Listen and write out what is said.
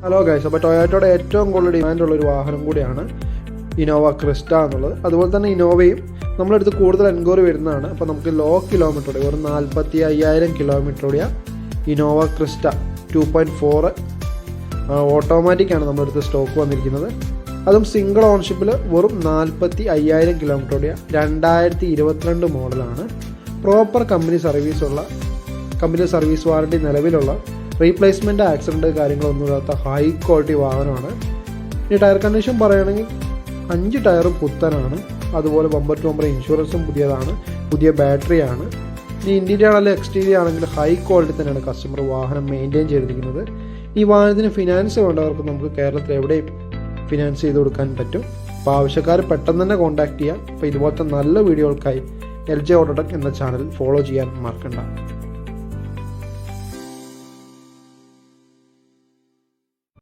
Hello guys, അപ്പോൾ ടൊയോട്ടയുടെ ഏറ്റവും കൂടുതൽ ഡിമാൻഡുള്ളൊരു വാഹനം കൂടിയാണ് ഇന്നോവ ക്രിസ്റ്റ എന്നുള്ളത്. അതുപോലെ തന്നെ ഇന്നോവയും നമ്മളെടുത്ത് കൂടുതൽ എൻക്വയറി വരുന്നതാണ്. അപ്പോൾ നമുക്ക് ലോ കിലോമീറ്ററോടെ വെറും 45,000 കിലോമീറ്ററോടെയ ഇന്നോവ ക്രിസ്റ്റ 2.4 ഓട്ടോമാറ്റിക്കാണ് നമ്മളെടുത്ത് സ്റ്റോക്ക് വന്നിരിക്കുന്നത്. അതും സിംഗിൾ ഓൺഷിപ്പിൽ വെറും 45,000 കിലോമീറ്ററോടെയ 2022 മോഡലാണ്. പ്രോപ്പർ കമ്പനി സർവീസ് വാറണ്ടി നിലവിലുള്ള, റീപ്ലേസ്മെൻറ്റ് ആക്സിഡൻറ്റ് കാര്യങ്ങളൊന്നും ഇല്ലാത്ത ഹൈ ക്വാളിറ്റി വാഹനമാണ്. ഇനി ടയർ കണ്ടീഷൻ പറയുകയാണെങ്കിൽ 5 ടയറും പുത്തനാണ്. അതുപോലെ ബമ്പർ ടു ബമ്പർ ഇൻഷുറൻസും പുതിയതാണ്, പുതിയ ബാറ്ററിയാണ്. ഇനി ഇൻറ്റീരിയർ ആണെങ്കിലും എക്സ്റ്റീരിയർ ആണെങ്കിൽ ഹൈ ക്വാളിറ്റി തന്നെയാണ് കസ്റ്റമർ വാഹനം മെയിൻറ്റെയിൻ ചെയ്തിരിക്കുന്നത്. ഈ വാഹനത്തിന് ഫിനാൻസ് വേണ്ടവർക്ക് നമുക്ക് കേരളത്തിൽ എവിടെയും ഫിനാൻസ് ചെയ്ത് കൊടുക്കാൻ പറ്റും. അപ്പോൾ ആവശ്യക്കാർ പെട്ടെന്ന് തന്നെ കോൺടാക്ട് ചെയ്യാം. അപ്പോൾ ഇതുപോലത്തെ നല്ല വീഡിയോകൾക്കായി LJ ഓട്ടോടെക് എന്ന ചാനൽ ഫോളോ ചെയ്യാൻ മറക്കണ്ട.